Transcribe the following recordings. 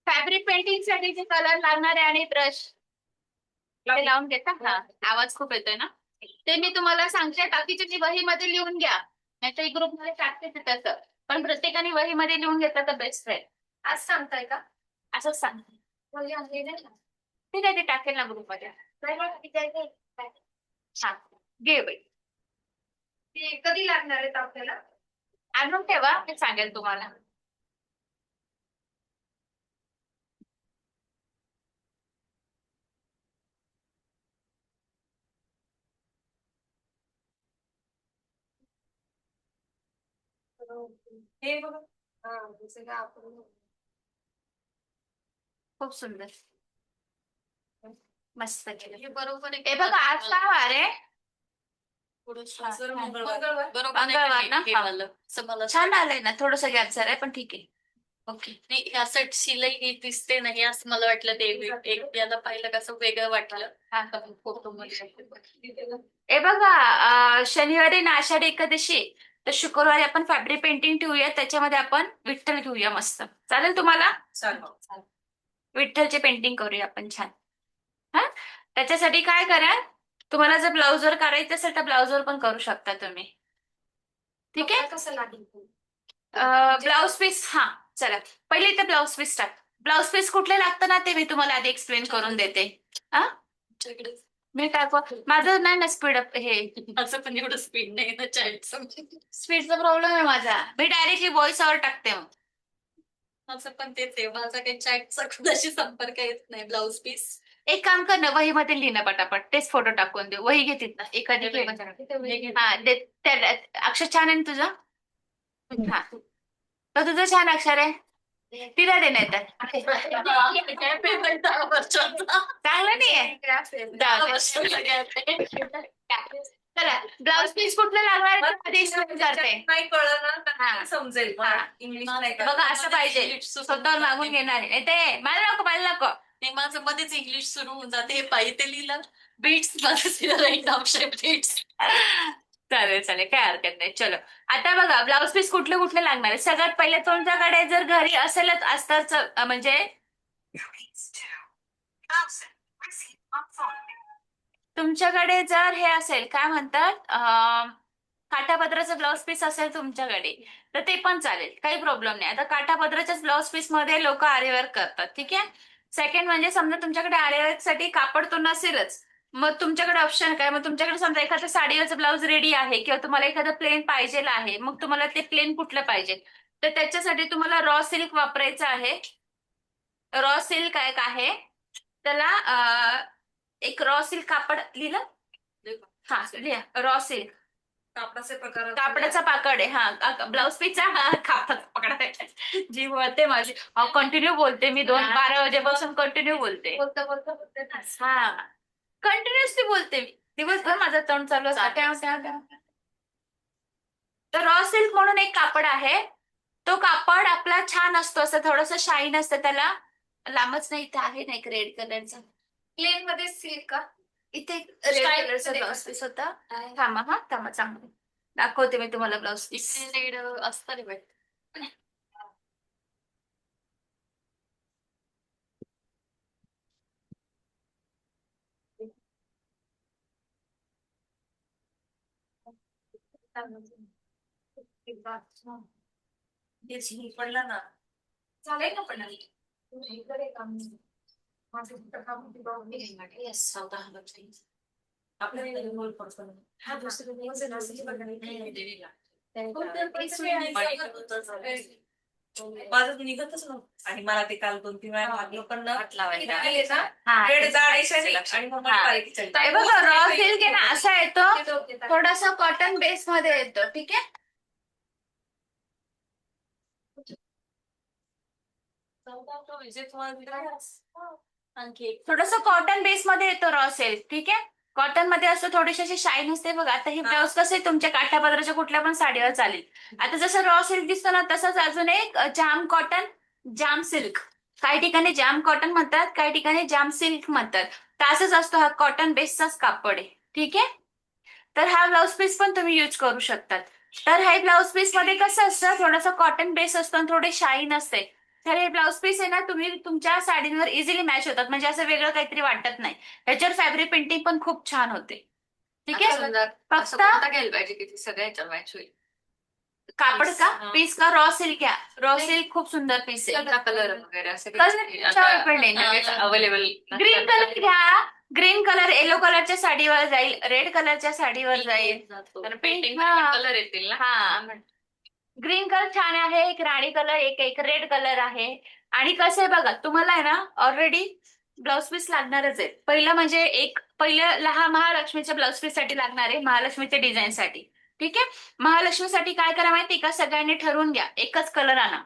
Fabric painting साठी जे colour लागणार आहे आणि ब्रश ते लावून घेता. हा, आवाज खूप येतोय ना. ते मी तुम्हाला सांगते, बाकीच्या जी वहीमध्ये लिहून घ्या, नाहीतर ग्रुप मध्ये टाकते ते तसं. पण प्रत्येकाने वहीमध्ये लिहून घेतलं तर बेस्ट आहे. आज सांगताय का? असंच सांग. वही आणली नाही ना? ठीक आहे, ते टाकेल ना ग्रुप मध्ये. हा, घे बाई. ते कधी लागणार आहेत आपल्याला? आणून ठेवा, मी सांगेल तुम्हाला. हे बघा. हा, जसं का आपण खूप सुंदर, मस्त केलं. हे बरोबर आहे. हे बघा, आज काय वार आहे? मंगळवार ना. छान आलंय ना, थोडस गॅप झालाय पण ठीक आहे. ओके. नाही, असं शिलाई नीट दिसते नाही असं मला वाटलं. ते एक याला पाहिलं कसं वेगळं वाटलं. हा, फोटो मध्ये हे बघा, शनिवारी ना आषाढी एकादशी आहे. तर शुक्रवारी आपण फॅब्रिक पेंटिंग ठेवूया, त्याच्यामध्ये आपण विठ्ठल ठेवूया. मस्त चालेल तुम्हाला? चालेल. विठ्ठलचे पेंटिंग करूया आपण छान. हा, त्याच्यासाठी काय करा, तुम्हाला जर ब्लाउजवर करायचं असेल तर ब्लाउजवर पण करू शकता तुम्ही. ठीक आहे. कसं लागेल? Blouse piece. हा, चला पहिले इथे ब्लाउज पीस टाक. ब्लाउज पीस कुठले लागतं ना ते मी तुम्हाला आधी एक्सप्लेन करून देते. हा, मी टाकू. माझं नाही ना स्पीड अप, हे असं पण एवढं स्पीड नाही ना चॅटचं. स्पीडचा प्रॉब्लेम आहे माझा. मी डायरेक्टली व्हॉइस ओव्हर टाकते मग. असं पण तेच आहे, माझा काही चॅटचा कुणाशी संपर्क येत नाही. ब्लाउज पीस एक काम कर ना, वहीमध्ये लिहिणं पटापट, तेच फोटो टाकून देऊ. वही घेतील ना एखादी घे. हा, त्या अक्षर छान आहे ना तुझं. हा, तर तुझं छान अक्षर आहे. तिला दे नाही तर. चांगलं नाहीये. चला, ब्लाउज पीस कुठलं लागणार आहे ते explain करते. नाही कळलं ना हा. तर समजेल. हा. इंग्लिश नाही बघा, असं पाहिजे, स्वतःवर मागून घेणार आहे. ते मला नको, मला नको. नाही, माझं मध्येच इंग्लिश सुरू होऊन जाते. हे पाहिजे ते लिहिलं बीट्स, माझं एकदम शेप बीट्स. चालेल चालेल, काय हरकत नाही. चलो, आता बघा ब्लाउज पीस कुठले कुठले लागणार आहे. सगळ्यात पहिले तुमच्याकडे जर घरी असेलच अस्तरच, म्हणजे तुमच्याकडे जर हे असेल, काय म्हणतात, काठापदराचं ब्लाउज पीस असेल तुमच्याकडे, तर ते पण चालेल, काही प्रॉब्लेम नाही. आता काठापदराच्याच ब्लाउज पीस मध्ये लोक आरीवर्क करतात. ठीक आहे. सेकंड म्हणजे समजा तुमच्याकडे आरीवर्क साठी कापड तो नसेलच, मग तुमच्याकडे ऑप्शन काय, मग तुमच्याकडे समजा एखादं साडीवरचं ब्लाऊज रेडी आहे किंवा तुम्हाला एखादं प्लेन पाहिजे आहे, मग तुम्हाला ते प्लेन कुठलं पाहिजे, तर त्याच्यासाठी तुम्हाला रॉ सिल्क वापरायचं आहे. रॉ सिल्क एक आहे, त्याला एक रॉ सिल्क कापड लिहिलं. हा, लिहा रॉ सिल्क. कापडाचे प्रकार. कापडाचा पाकड आहे. हा, ब्लाउज पीसचा कापडाचा पकड आहे. जी बोलते माझी, कंटिन्यू बोलते मी, 12 वाजेपासून कंटिन्यू बोलते. हा, कंटिन्युअसली बोलते मी दिवसभर, माझं तोंड चालू असतं. तर रॉ सिल्क म्हणून एक कापड आहे. तो कापड आपला छान असतो, असं थोडस शाईन असतं त्याला. लांबच नाही, इथे आहे ना एक रेड कलरचा प्लेन मध्ये सिल्क का, इथे रेड कलरचा ब्लाउज पीस होता. थांबा, हा थांबा, चांगलं दाखवते मी तुम्हाला ब्लाउज पीस. रेड असतं रे बाई. पडला ना, चालेल ना पण. माझं निघतच नव्हतं आणि मला ते काल 2-3 वेळा लागलं पण ना. हा, रेड जाड आणि मग मला बारीक चढली. हे बघा, रॉ सिल्क आहे ना, असा येतो, थोडासा कॉटन बेस मध्ये येतो. ठीक आहे. आणखी थोडस कॉटन बेस मध्ये येतो रॉ सिल्क. ठीक आहे. कॉटन मध्ये असं थोडीशी अशी शाईन असते बघा. आता हे ब्लाऊज कसं आहे, तुमच्या काठापदराच्या कुठल्या पण साडीवर चालेल. आता जसं रॉ सिल्क दिसतो ना, तसंच अजून एक जाम कॉटन, जाम सिल्क. काही ठिकाणी जाम कॉटन म्हणतात, काही ठिकाणी जाम सिल्क म्हणतात. तर असंच असतो, हा कॉटन बेसचाच कापड आहे. ठीक आहे. तर हा ब्लाऊज पीस पण तुम्ही यूज करू शकतात. तर हे ब्लाऊज पीस मध्ये कसं असतं, थोडंसं कॉटन बेस असतो आणि थोडे शाईन असते. तर हे ब्लाऊज पीस आहे ना, तुम्ही तुमच्या साडींवर इझिली मॅच होतात, म्हणजे असं वेगळं काहीतरी वाटत नाही. ह्याच्यावर फॅब्रिक पेंटिंग पण खूप छान होते. ठीक आता आहे. समजा असं फक्त कोणता घ्यायला पाहिजे की ते सगळ्या ह्याच्यावर मॅच होईल? कापड पीस, का, हा. पीस का, रॉ सिल्क घ्या. रॉ नाही. सिल्क खूप सुंदर पीस आहे. कलर वगैरे असं कलर काही तुमच्यावर depend आहे. अवेलेबल ग्रीन कलर घ्या. ग्रीन कलर येलो कलरच्या साडीवर जाईल, रेड कलरच्या साडीवर जाईल. तर Pink, पेंटिंग हा. कलर येतील ना? हा. ग्रीन कलर छान आहे, एक राणी कलर, एक एक रेड कलर आहे. आणि कसं आहे बघा, तुम्हाला आहे ना ऑलरेडी ब्लाऊज पीस लागणारच आहे. पहिलं म्हणजे पहिलं लहान महालक्ष्मीच्या ब्लाऊज पीस साठी लागणार आहे, महालक्ष्मीच्या डिझाईन साठी. ठीक आहे. महालक्ष्मीसाठी काय करा माहिती का, सगळ्यांनी ठरवून घ्या, एकच कलर आणा.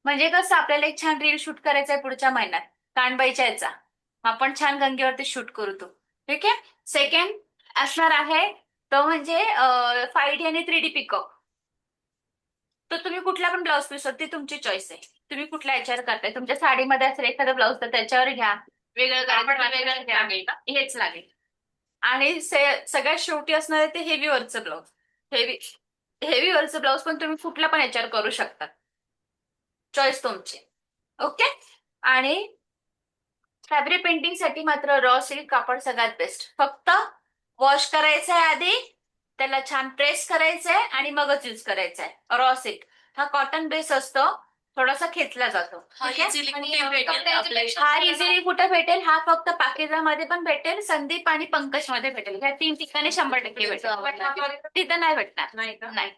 म्हणजे कसं आपल्याला एक छान रील शूट करायचा आहे पुढच्या महिन्यात कानबाईच्या याचा, आपण छान गंगेवरती शूट करू तो. ठीक आहे. सेकंड असणार आहे तो म्हणजे 5D आणि 3D पिकअप. तर तुम्ही कुठला पण ब्लाऊज पीस ती तुमची चॉईस आहे. तुम्ही कुठल्या याच्यावर करताय, तुमच्या साडीमध्ये असेल एखादा ब्लाऊज तर त्याच्यावर घ्या, वेगळं करायचं वेगळं घ्या, हेच लागेल. आणि सगळ्यात शेवटी असणार आहे ते हेवी वरचं ब्लाऊज. हेवी हेवी वरचं ब्लाऊज पण तुम्ही कुठल्या पण याच्यावर करू शकता, चॉईस तुमची. ओके. आणि फॅब्रिक पेंटिंग साठी मात्र रॉ सिल्क कापड सगळ्यात बेस्ट. फक्त वॉश करायचं आहे आधी, त्याला छान प्रेस करायचंय आणि मगच यूज करायचंय. रॉ सिल्क हा कॉटन बेस असतो, थोडासा खेचला जातो. हा ठीक आहे? इझिली आणि कुठे भेटेल आपल्या हा इझिली कुठे भेटेल, हा फक्त पाकिजामध्ये पण भेटेल, संदीप आणि पंकज मध्ये भेटेल. ह्या 3 ठिकाणी 100% भेटेल. तिथं नाही भेटणार. नाही का? नाही,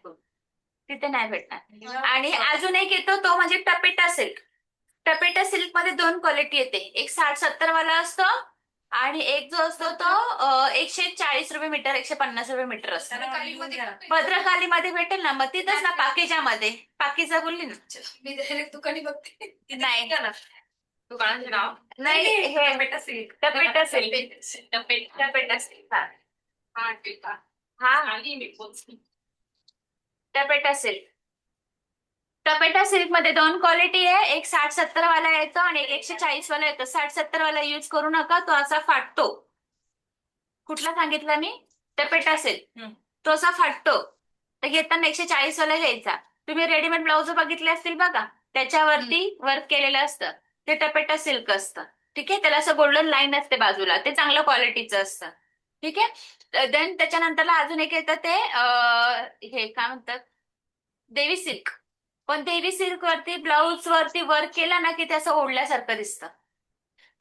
तिथे नाही भेटणार. आणि अजून एक येतो तो म्हणजे टपेटा सिल्क. टपेटा सिल्क मध्ये 2 क्वालिटी येते, एक 60-70 वाला असतो आणि एक जो असतो तो 140 रुपये मीटर, 150 रुपये मीटर असतो. भद्रकालीमध्ये भेटेल ना, मग तिथंच ना पाकिजामध्ये. पाकिजा बोलली ना. मी डायरेक्ट दुकानी बघते. नाही. दुकानाचे नाव नाही, हे टपेटा सिल्क. टपेटा सिल्क. टपेटा सिल्क. हा. हा ठीक आहे. हा. आली मी पोहोचली. टपेटा सिल्क. टपेटा सिल्क मध्ये 2 क्वालिटी आहे, एक 60-70 वाला येतो आणि एक 140 वाला येतो. 60-70 वाला यूज करू नका, तो असा फाटतो. कुठला सांगितला मी? टपेटा सिल्क. तो असा फाटतो, तर घेताना 140 वाला घ्यायचा. तुम्ही रेडीमेड ब्लाऊज बघितले असतील बघा, त्याच्यावरती वर्क केलेलं असतं, ते टपेटा सिल्क असतं. ठीक आहे. त्याला असं गोल्डन लाईन असते बाजूला, ते चांगल्या क्वालिटीचं असतं. ठीक आहे. देन त्याच्यानंतरला अजून एक येतं ते हे काय म्हणतात, देवी सिल्क. पण देवी सिल्क वरती ब्लाऊज वरती वर्क केला ना की ते असं ओढल्यासारखं दिसतं,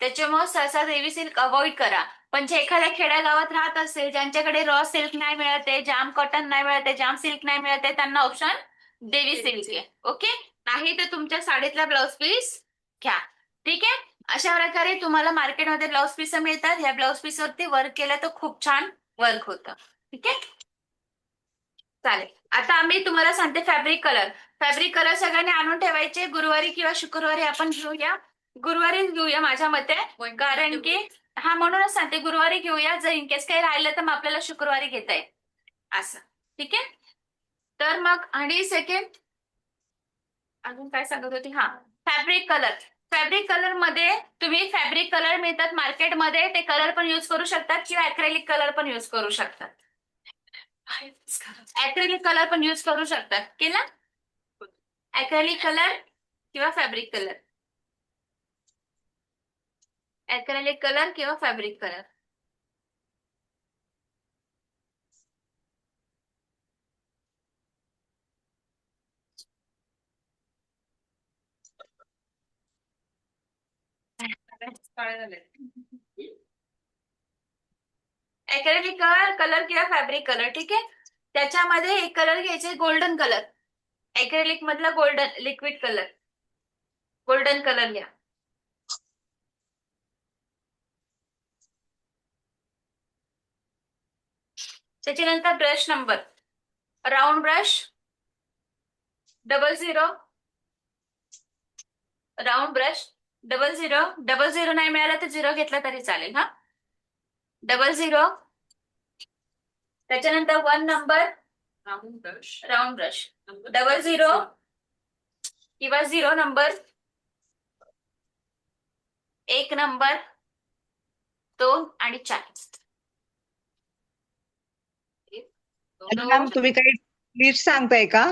त्याच्यामुळे सहसा देवी सिल्क अवॉइड करा. पण जे एखाद्या खेड्यागावात राहत असेल, ज्यांच्याकडे रॉ सिल्क नाही मिळत आहे, जाम कॉटन नाही मिळत आहे, जाम सिल्क नाही मिळत आहे, त्यांना ऑप्शन देवी सिल्क आहे. ओके. नाही तर तुमच्या साडीतला ब्लाऊज पीस घ्या. ठीक आहे. अशा प्रकारे तुम्हाला मार्केटमध्ये ब्लाऊज पीस मिळतात. ह्या ब्लाऊज पीस वरती वर्क केलं तर खूप छान वर्क होतं. ठीक आहे. चालेल. आता आम्ही तुम्हाला सांगते फॅब्रिक कलर. फॅब्रिक कलर सगळ्यांनी आणून ठेवायचे, गुरुवारी किंवा शुक्रवारी आपण घेऊया. गुरुवारीच घेऊया माझ्या मते, कारण की हा म्हणूनच सांगते गुरुवारी घेऊया. जर इन केस काही राहिलं तर मग आपल्याला शुक्रवारी घेता येईल असं. ठीक आहे. तर मग आणि सेकंड अजून काय सांगत होती, हा फॅब्रिक कलर. फॅब्रिक कलर मध्ये तुम्ही फॅब्रिक कलर मिळतात मार्केटमध्ये, ते कलर पण युज करू शकतात किंवा अक्रेलिक कलर पण युज करू शकतात. अक्रेलिक कलर पण युज करू शकतात. केला अक्रेलिक कलर किंवा फॅब्रिक कलर, अक्रेलिक कलर किंवा फॅब्रिक कलर. अक्रेलिक कलर किंवा फॅब्रिक कलर. ठीक आहे. त्याच्यामध्ये एक कलर घ्यायचे गोल्डन कलर, अक्रेलिक मधला golden liquid colour, golden colour घ्या. त्याच्यानंतर brush number, round brush 00, round brush 00. 00 नाही मिळाला तर 0 घेतला तरी चालेल. हा 00. त्याच्यानंतर 1 number round brush. Round brush 00 किंवा 0 नंबर, 1 नंबर, 2 आणि 4. हॅलो मॅम, तुम्ही काही लिस्ट सांगताय का?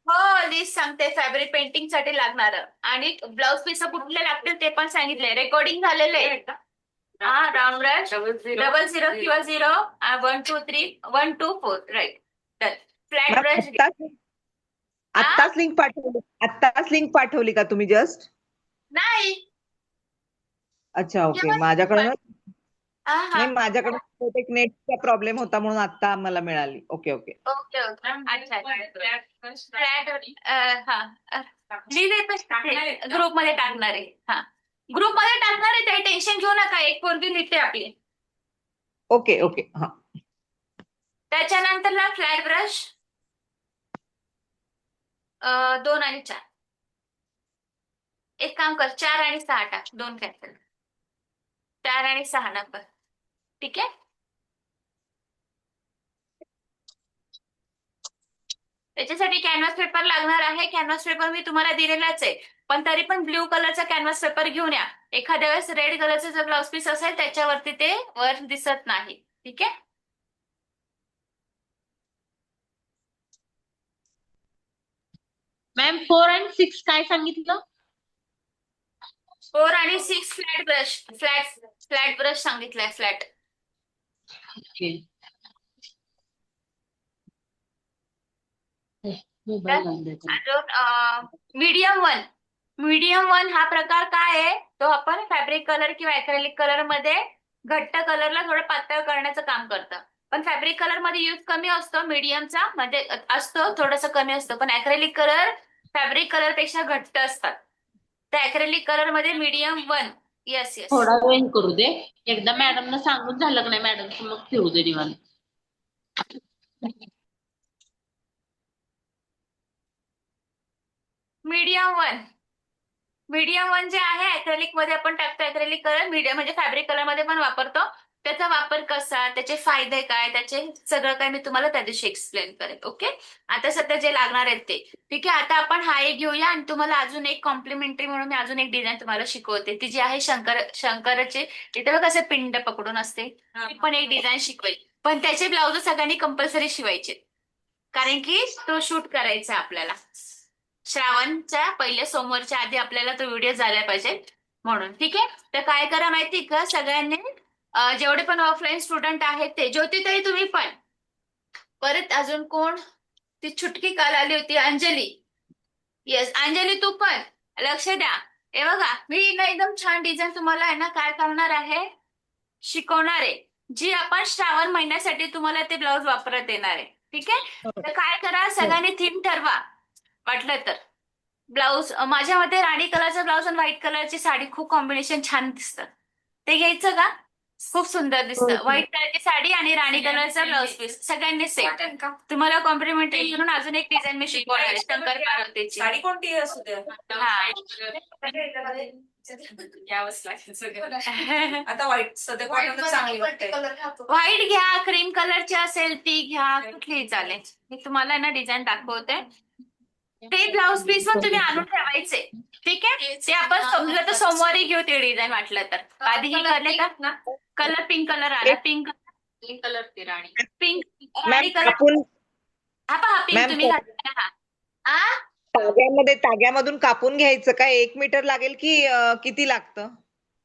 हो लिस्ट सांगते फॅब्रिक पेंटिंग साठी लागणार आणि ब्लाउज पीस कुठले लागतील ते पण सांगितले रेकॉर्डिंग झालेले हा राऊंड ब्रश 00 किंवा 0 1 2 3 1 2 4 right done flat ma'am brush आत्ताच लिंक पाठवली का तुम्ही जस्ट? नाही अच्छा ओके. जेव्हा- माझ्याकडे ना हा हा नाही, माझ्याकडे बहुतेक नेटचा प्रॉब्लेम होता म्हणून आता मला मिळाली. Okay okay. ओके ओके अच्छा फ्लॅट हा लिहिले ग्रुप मध्ये टाकणार आहे हा ग्रुप मध्ये टाकणार आहे काही टेन्शन घेऊ नका एक पोरगी लिहिते आपली ओके ओके. हा. त्याच्यानंतर ना फ्लॅट ब्रश 2 आणि 4 एक काम कर 4 आणि 6 टाक 2 कॅन्सल 4 आणि 6 नंबर ठीक आहे त्याच्यासाठी कॅनव्हास पेपर लागणार आहे कॅनव्हास पेपर मी तुम्हाला दिलेलाच आहे पण तरी पण ब्ल्यू कलरचा कॅनव्हास पेपर घेऊन या एखाद्या वेळेस रेड कलरचा जर ब्लाउज पीस असेल त्याच्यावरती ते वर दिसत नाही ठीक आहे मॅम 4 आणि 6 काय सांगितलं? 4 आणि 6 फ्लॅट ब्रश सांगितलाय फ्लॅट ओके. मोबाईल बंद आहे. अजून मीडियम वन हा प्रकार काय आहे तो आपण फॅब्रिक कलर किंवा अॅक्रेलिक कलर मध्ये घट्ट कलरला थोडं पातळ करण्याचं काम करतं पण फॅब्रिक कलर मध्ये यूज कमी असतो मीडियमचा म्हणजे असतो थोडंसं कमी असतं पण अॅक्रेलिक कलर फॅब्रिक कलर पेक्षा घट्ट असतात त्या अॅक्रेलिक कलर मध्ये मीडियम 1 येस येस थोडा वेळ करू दे. एकदा मॅडमला सांगून झालं का नाही मॅडम मग ठेवू दे निवांत. मीडियम वन जे आहे अॅक्रेलिक मध्ये आपण टाकतो अॅक्रेलिक कलर मीडियम म्हणजे फॅब्रिक कलर मध्ये पण वापरतो त्याचा वापर कसा त्याचे फायदे काय त्याचे सगळं काय मी तुम्हाला त्या दिवशी एक्सप्लेन करेन ओके आता सध्या जे लागणार आहेत ते ठीक आहे आता आपण हा एक घेऊया आणि तुम्हाला अजून एक कॉम्प्लिमेंटरी म्हणून मी अजून एक डिझाईन तुम्हाला शिकवते ती जी आहे शंकराचे इथे बघ कसे पिंड पकडून असते ती पण एक डिझाईन शिकवेल पण त्याचे ब्लाउज सगळ्यांनी कंपल्सरी शिवायचे कारण की तो शूट करायचा आहे आपल्याला श्रावणच्या पहिल्या सोमवारच्या आधी आपल्याला तो व्हिडिओ झाला पाहिजे म्हणून ठीक आहे तर काय करा माहिती का सगळ्यांनी जेवढे पण ऑफलाईन स्टुडंट आहेत ते ज्योतिताई तुम्ही पण परत अजून कोण ती छुटकी काल आली होती अंजली येस अंजली तू पण लक्ष द्या हे बघा मी ना एकदम छान डिझाईन तुम्हाला आहे ना काय करणार आहे शिकवणार आहे जी आपण श्रावण महिन्यासाठी तुम्हाला ते ब्लाउज वापरत येणार आहे ठीक आहे तर काय करा सगळ्यांनी थीम ठरवा वाटलं तर ब्लाऊज माझ्या मते राणी कलरचा ब्लाऊज आणि व्हाईट कलरची साडी खूप कॉम्बिनेशन छान दिसतं ते घ्यायचं का खूप सुंदर दिसतं व्हाईट कलरची साडी आणि राणी कलरचा ब्लाऊज पीस सगळ्यांनी सेम तुम्हाला कॉम्प्लिमेंटरी म्हणून अजून एक डिझाईन मी शिकवणार आहे शंकर पार्वतीची साडी कोणती असू द्या हा यावंच लागेल सगळं आता वाईट सध्या कॉटन चांगली वाटते व्हाईट घ्या क्रीम कलरची असेल ती घ्या कुठलीही चालेल मी तुम्हाला ना डिझाईन दाखवते ते ब्लाऊज पीस पण तुम्ही आणून ठेवायचे ठीक आहे ते आपण समजलं तर सोमवारी घेऊ ते डिझाईन वाटलं तर आधीही करले का कलर पिंक कलर आला पिंक कलर ते राणी. पिंक मॅम राणी कलर कापून हा पहा पिंक मॅम, तुम्ही घातला हा आ ताग्यामधून कापून घ्यायचं का 1 मीटर लागेल की किती लागतं?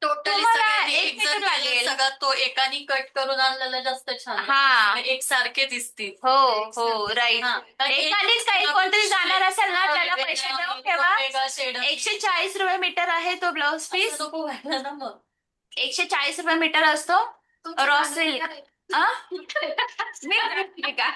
टोटली तुम्हाला सगळ्यांनी एक एक मीटर जर लागेल. केलं सगळं तो एकानी कट करून आणलेला जास्त छान हा. एक सारखे दिसतील. हो हो राईट हा. कारण एखादीच काही कोणतरी जाणार असेल ना त्याला पैसे देऊन ठेवा वेगळा शेड 140 रुपये मीटर आहे तो ब्लाऊज पीस नको व्हायला ना मग 140 रुपये मीटर असतो रॉ सिल्क मी म्हणते का?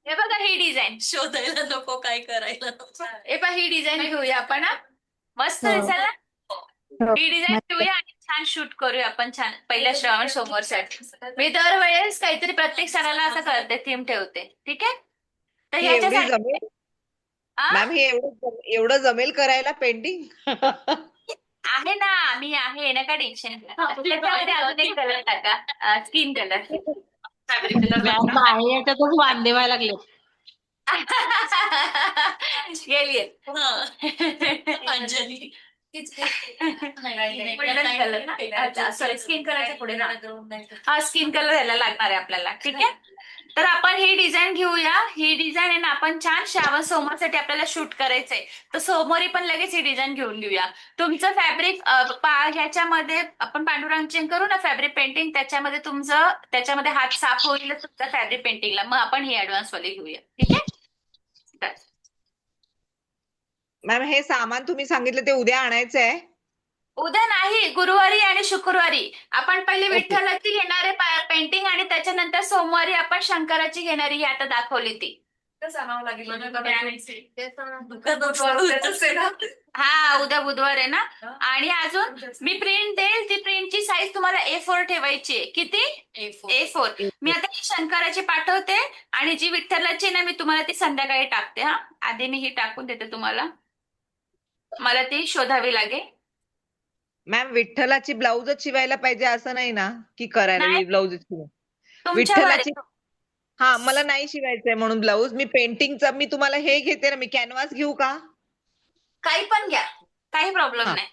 हे बघा ही डिझाईन शोधायला नको काय करायला नको. हे पहा ही डिझाईन घेऊया आपण हा. मस्त दिसेल ना ही डिझाईन घेऊया आणि छान शूट करूया आपण छान पहिल्या श्रावण सोमवारसाठी मी दरवेळेस काहीतरी प्रत्येक सणाला असं करते थीम ठेवते ठीक आहे तर ही एवढी ह्याच्यासाठी जमेल आ? मॅम, हे एवढं जमेल करायला पेंटिंग? आहे ना मी आहे नका टेन्शन त्याच्यामध्ये अजून एक कलर टाका स्किन कलर मॅम आहे याच्यातच वांदे व्हायला लागले. गेली अंजली Golden color ना? अच्छा, sorry, skin colorच्या पुढे ना? हा स्किन कलर यायला लागणार आहे आपल्याला. ठीक आहे. तर आपण ही डिझाईन घेऊया. ही डिझाईन आहे ना आपण छान श्रावण सोमवारसाठी आपल्याला शूट करायचंय. तर सोमवारी पण लगेच ही डिझाईन घेऊन घेऊया. तुमचं फॅब्रिक ह्याच्यामध्ये आपण पांडुरंग करू ना फॅब्रिक पेंटिंग, त्याच्यामध्ये तुमचं त्याच्यामध्ये हात साफ होईल तुमच्या फॅब्रिक पेंटिंगला. मग आपण ही ऍडव्हान्स वाली घेऊया. ठीक आहे. Done. मॅम हे सामान तुम्ही सांगितलं ते उद्या आणायचं आहे? उद्या नाही, गुरुवारी आणि शुक्रवारी. आपण पहिले ओके. विठ्ठलाची घेणारे पेंटिंग आणि त्याच्यानंतर सोमवारी आपण शंकराची घेणारी ही आता दाखवली ती. आणावं लागेल हा उद्या बुधवार आहे ना. आणि अजून मी प्रिंट देईल, ती प्रिंटची साईज तुम्हाला A4 ठेवायची आहे. किती? A4. मी आता ही शंकराची पाठवते आणि जी विठ्ठलाची आहे ना मी तुम्हाला ती संध्याकाळी टाकते. हा आधी मी ही टाकून देते तुम्हाला, मला ती शोधावी लागेल. मॅम विठ्ठलाची ब्लाऊजच शिवायला पाहिजे असं नाही ना की करायला नाही, ब्लाऊजच शिवाय तुमच्यावर विठ्ठलाची. आहे. हा मला नाही शिवायचंय म्हणून ब्लाऊज. मी पेंटिंगचा मी तुम्हाला हे घेते ना, मी कॅनव्हास घेऊ का? काही पण घ्या, काही प्रॉब्लेम हा नाही.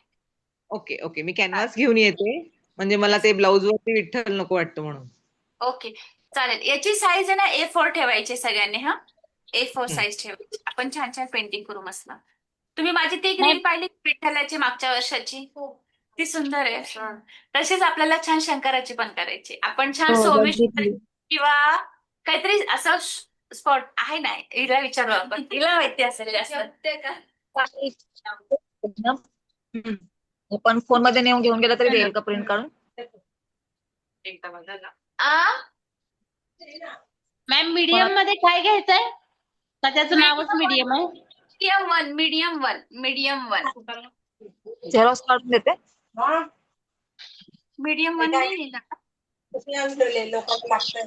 ओके ओके, मी कॅनव्हास घेऊन येते. म्हणजे मला ते ब्लाऊज वरती विठ्ठल नको वाटतं म्हणून. ओके चालेल. याची साईज आहे ना A4 ठेवायची सगळ्यांनी. हा A4 हं. साईज ठेवायची. आपण छान छान पेंटिंग करू मस्त. तुम्ही माझी ती नाही. रील पाहिली विठ्ठलाची मागच्या वर्षाची? ती सुंदर आहे. तशीच आपल्याला छान शंकराची पण करायची. आपण छान हो, सोमेश्वर बघितली. किंवा काहीतरी असं स्पॉट आहे ना, हिला विचारू आपण. हिला माहिती असेल जास्त. हम्म. पण फोन मध्ये नेऊन घेऊन गेला तरी देईल का प्रिंट काढून? एकदा बघा. आ मॅम मीडियम मध्ये काय घ्यायचंय? का त्याचं नावच मीडियम आहे? Medium one, medium one, medium one. Xerox काढून देते. मीडियम वन नाही आहे ना?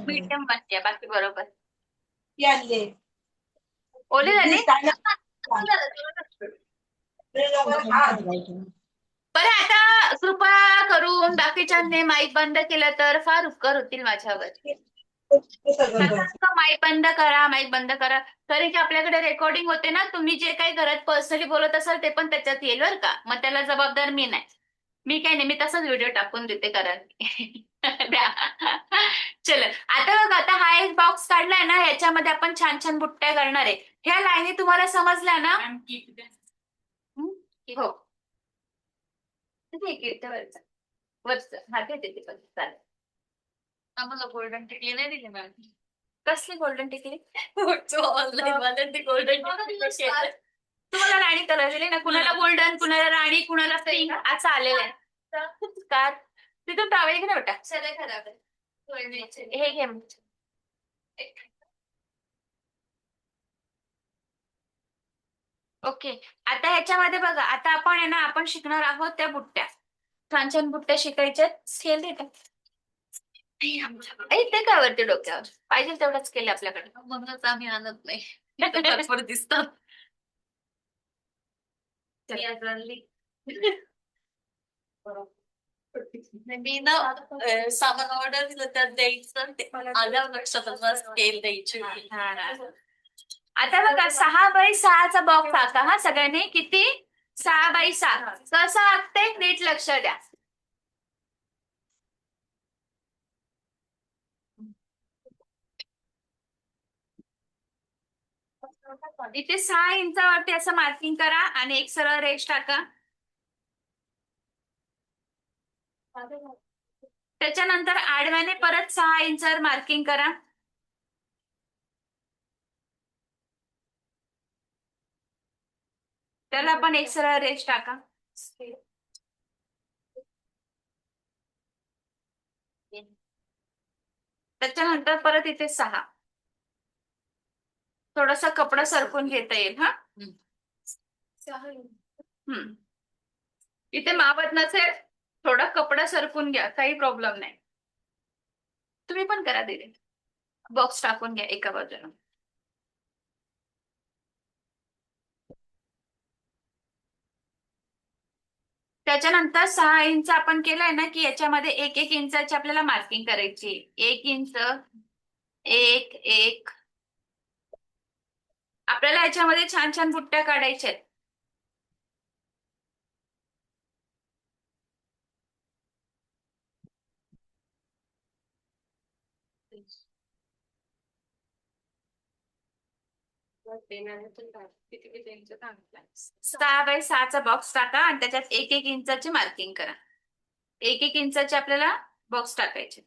मीडियम वन द्या, बाकी बरोबर. ओले झाले? बरं आता कृपा करून बाकीच्यांनी माईक बंद केलं तर फार उपकार होतील माझ्यावर. माईक बंद करा, माईक बंद करा. कारण की आपल्याकडे रेकॉर्डिंग होते ना, तुम्ही जे काही घरात पर्सनली बोलत असाल ते पण त्याच्यात येईल बरं का. मग त्याला जबाबदार मी नाही. मी काही नाही, मी तसाच व्हिडिओ टाकून देते कारण चल आता बघ, आता हा एक बॉक्स काढलाय ना, ह्याच्यामध्ये आपण छान छान बुट्ट्या करणार आहे. ह्या लाईनी तुम्हाला समजल्या ना? हो ठीक आहे, वरचं वरचं हा ते पण चालेल. आम्हाला गोल्डन टिकली नाही दिली मॅम. कसली गोल्डन टिकली? ऑनलाईन वाले ते गोल्डन टिकली. तुम्हाला राणी कलर दिली ना, कुणाला गोल्डन, कुणाला राणी, कुणाला पिंक असं आलेलं आहे. कार तिथून टावेल घे ना बेटा. सगळे खराब आहे. हे घे. ओके आता ह्याच्यामध्ये बघा, आता आपण आहे ना आपण शिकणार आहोत त्या बुट्ट्या. छान छान बुट्ट्या शिकायच्या. स्केल देते ते काय वरती डोक्यावर पाहिजे तेवढंच स्केल आपल्याकडे. म्हणूनच आम्ही आणत नाही. इथं भरपूर दिसतात. मी ना सामान ऑर्डर दिलं त्यात द्यायचं, ते आल्यावर लक्षात आलं स्केल द्यायची होती. आता बघा 6x6चा बॉक्स आखा हा सगळ्यांनी. किती? 6x6. कसं आखते नीट लक्ष द्या. इथे 6 इंचावरती असं मार्किंग करा आणि एक सरळ रेष टाका. त्याच्यानंतर आडव्याने परत 6 इंचावर मार्किंग करा. त्याला पण एक सरळ रेष टाका. त्याच्यानंतर परत इथे 6. थोडासा कपडा सरकून घेता येईल. हा इथे मावत नसेल थोडा कपडा सरकून घ्या, काही प्रॉब्लेम नाही. तुम्ही पण करा दिले. बॉक्स टाकून घ्या एका बाजूला. त्याच्यानंतर 6 इंच आपण केलंय ना, की याच्यामध्ये 1-1 इंचाची आपल्याला मार्किंग करायची. 1 इंच, 1 आपल्याला याच्यामध्ये छान छान बुट्ट्या काढायच्या आहेत. 6x6चा बॉक्स टाका आणि त्याच्यात 1-1 इंचाची मार्किंग करा. 1-1 इंचाचे आपल्याला बॉक्स टाकायचे.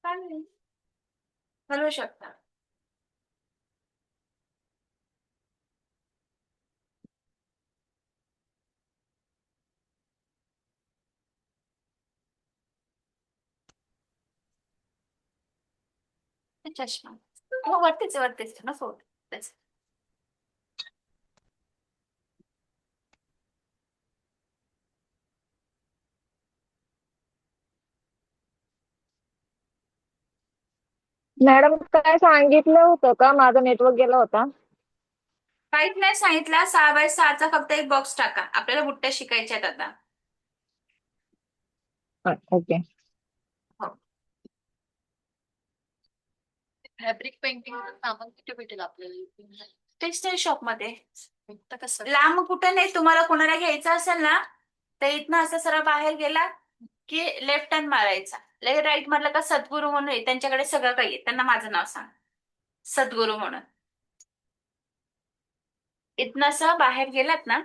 चालेल. हलवू शकता. चष्मा हो वरतीच ना फोट. मॅडम काय सांगितलं होतं का? माझा नेटवर्क गेला होता. काहीच नाही सांगितलं. 6x6चा फक्त एक बॉक्स टाका. आपल्याला बुट्ट्या शिकायच्या आहेत आता. ओके. फॅब्रिक पेंटिंग सामान कुठे भेटेल आपल्याला? टेक्सटाईल शॉप मध्ये. तर कसं? लांब कुठं नाही. तुम्हाला कोणाला घ्यायचं असेल ना तर इथनं असं सरळ बाहेर गेला की लेफ्ट टर्न मारायचा. लगे राईट मारलं का सद्गुरू म्हणून आहे. त्यांच्याकडे सगळं काही आहे. त्यांना माझं नाव सांग. सद्गुरू म्हणून. इथनं असं बाहेर गेलात ना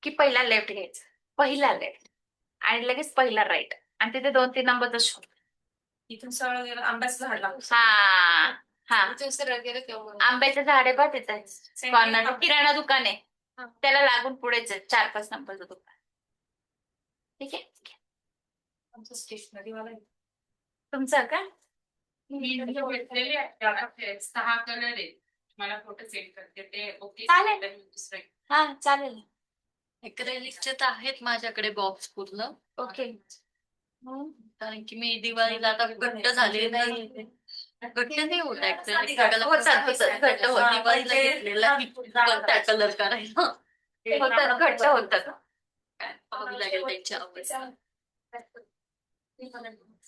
की पहिला लेफ्ट घ्यायचा. पहिला लेफ्ट आणि लगेच पहिला राईट आणि तिथे 2-3 नंबरचा शोध. इथून सरळ गेलं आंब्याचं झाड लागतं. हा हा इथून सरळ गेलं तेव्हा आंब्याचं झाड आहे बघ तिथे कॉर्नर हा. किराणा दुकान आहे. हा. त्याला लागून पुढेच 4-5 नंबरचं दुकान. ठीक आहे. आमचं स्टेशनरी वाला आहे. तुमचं का? मी म्हणजे भेटलेले आहे. आता ते 6 कलर आहेत. मला फोटो सेंड करते ते ओके चालेल. दुसरं हा चालेल. एक्रेलिकचे तर आहेत माझ्याकडे बॉक्स पूर्ण. ओके. कारण की मी दिवाळीला आता घट्ट झाले नाही. घट्ट नाही होत ऍक्च्युअली. घट्ट होत. दिवाळीला घेतलेला त्या कलर करायला. होतात घट्ट होतात. काय पाहावी लागेल त्यांच्या आवडीचं.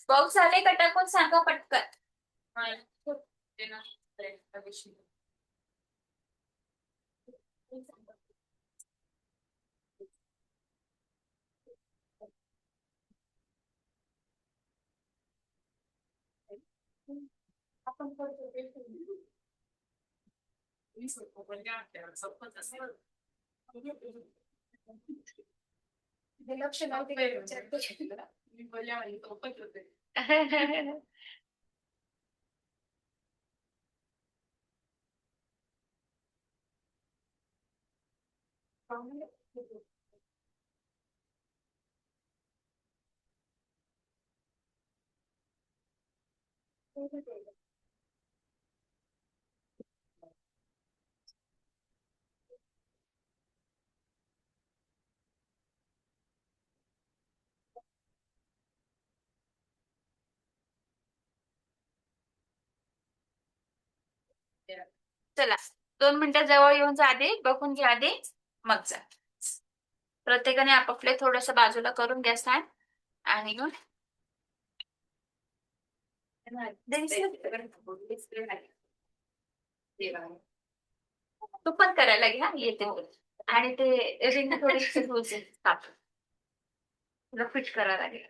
बॉक्स आले का टाकून सांगा पटकन. चला 2 मिनिटं जवळ येऊन जा आधी बघून घ्या आधी मग जा. प्रत्येकाने आपापले थोडस बाजूला करून घ्या स्टँड आणि मग तू पण करायला घ्या येते आणि ते रिंग थोडी तुला फिट करायला लागेल.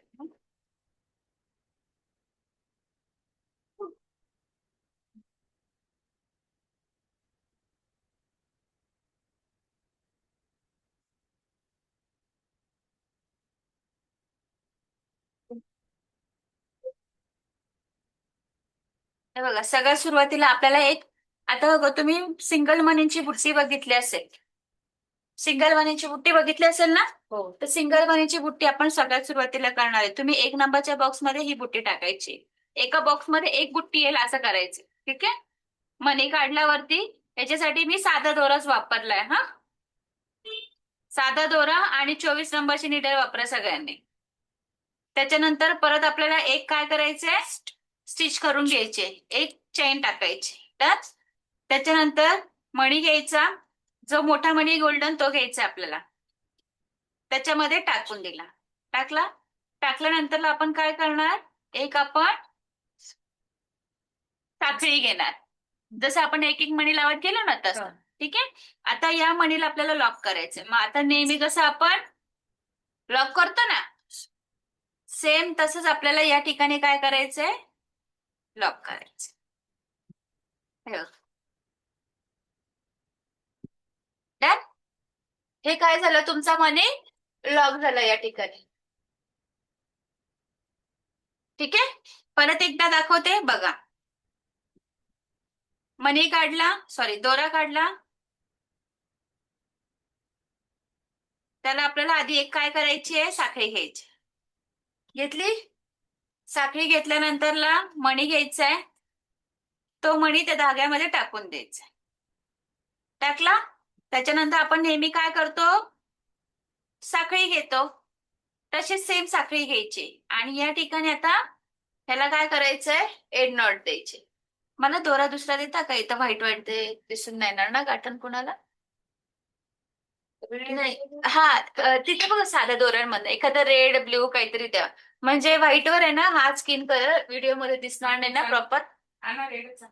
हे बघा सगळ्यात सुरुवातीला आपल्याला एक आता बघा तुम्ही सिंगल मनीची बुट्टी बघितली असेल. सिंगल मनीची बुट्टी बघितली असेल ना. हो. तर सिंगल मनीची बुट्टी आपण सगळ्यात सुरुवातीला करणार आहे. तुम्ही 1 नंबरच्या बॉक्स मध्ये ही बुट्टी टाकायची. एका बॉक्स मध्ये 1 बुट्टी येईल असं करायचं. ठीक आहे. मनी काढल्यावरती याच्यासाठी मी साधा दोराच वापरलाय. हा साधा दोरा आणि 24 नंबरची निडल वापरा सगळ्यांनी. त्याच्यानंतर परत आपल्याला एक काय करायचंय स्टिच करून घ्यायचे, एक चेन टाकायची. तर त्याच्यानंतर मणी घ्यायचा, जो मोठा मणी गोल्डन तो घ्यायचा आपल्याला, त्याच्यामध्ये टाकून दिला. टाकल्यानंतर आपण काय करणार, एक आपण साखळी घेणार, जसं आपण एक एक मणी लावत गेलो ना तसं. ठीक आहे. आता या मणीला आपल्याला लॉक करायचंय. मग आता नेहमी कसं आपण लॉक करतो ना, सेम तसंच आपल्याला या ठिकाणी काय करायचंय, लॉक करायचं. हे बघ. Done? हे काय झालं, तुमचा मनी लॉक झाला या ठिकाणी. ठीक आहे. परत एकदा दाखवते बघा. मनी काढला, सॉरी दोरा काढला, त्याला आपल्याला आधी एक काय करायची आहे, साखळी घ्यायची. घेतली. साखळी घेतल्यानंतरला मणी घ्यायचा आहे, तो मणी त्या धाग्यामध्ये टाकून द्यायचा. टाकला. त्याच्यानंतर आपण नेहमी काय करतो, साखळी घेतो, तशीच सेम साखळी घ्यायची. आणि या ठिकाणी आता ह्याला काय करायचंय, एड नॉट द्यायचे. मला दोरा दुसरा देता का, इथं व्हाईट व्हाईट दिसून नाही येणार ना गाठण कुणाला. नाही, हा तिथे बघा साध्या दोऱ्यांमध्ये एखादा रेड ब्ल्यू काहीतरी द्या, म्हणजे व्हाईट वर आहे ना हा स्किन कलर व्हिडिओ मध्ये दिसणार नाही ना प्रॉपर. आणा रेडचा.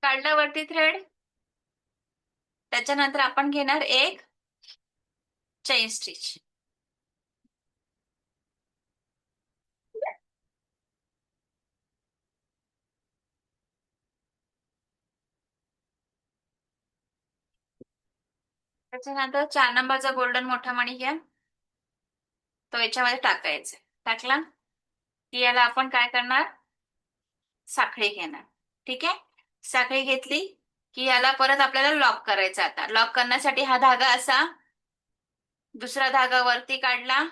काढल्यावरती थ्रेड, त्याच्यानंतर आपण घेणार एक चेन स्टिच. त्याच्यानंतर 4 नंबरचा गोल्डन मोठा मणी घ्या, तो याच्यामध्ये टाकायचा. टाकला की याला आपण काय करणार, साखळी घेणार. ठीक आहे. साखळी घेतली की याला परत आपल्याला लॉक करायचा. आता लॉक करण्यासाठी हा धागा असा, दुसरा धागा वरती काढला,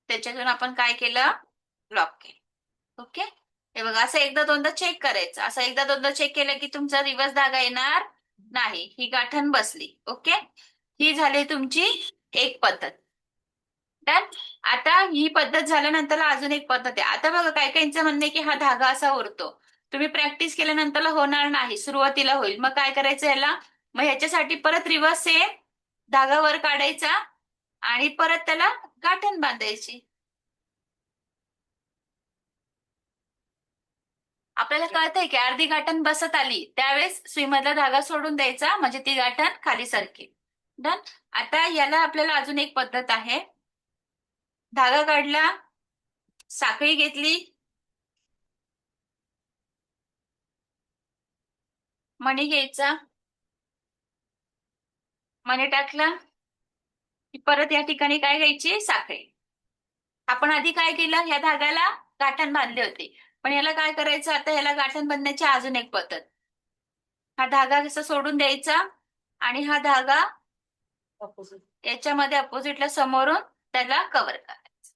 त्याच्यातून आपण काय केलं, लॉक केलं. ओके. हे बघा, असं एकदा दोनदा चेक करायचं. असं एकदा दोनदा चेक केलं की तुमचा रिवर्स धागा येणार नाही, ही गाठण बसली. ओके. ही झाली तुमची एक पद्धत. डन. आता ही पद्धत झाल्यानंतर अजून एक पद्धत आहे. आता बघा, काही काहींचं म्हणणं आहे की हा धागा असा उरतो. तुम्ही प्रॅक्टिस केल्यानंतर होणार नाही, सुरुवातीला होईल. मग काय करायचं याला, मग ह्याच्यासाठी परत रिवर्स सेम धागा वर काढायचा आणि परत त्याला गाठण बांधायची. आपल्याला कळतंय की अर्धी गाठण बसत आली त्यावेळेस सुईमधला धागा सोडून द्यायचा, म्हणजे ती गाठण खाली सरकेल. डन. आता याला आपल्याला अजून एक पद्धत आहे. धागा काढला, साखळी घेतली, मणी घ्यायचा, मणी टाकला की परत या ठिकाणी काय घ्यायची, साखळी. आपण आधी काय केलं, या धाग्याला गाठण बांधले होते, पण याला काय करायचं, आता याला गाठण बांधण्याची अजून एक पद्धत. हा धागा कसा सोडून द्यायचा आणि हा धागा याच्यामध्ये अपोजिटला समोरून त्याला कव्हर करायचं.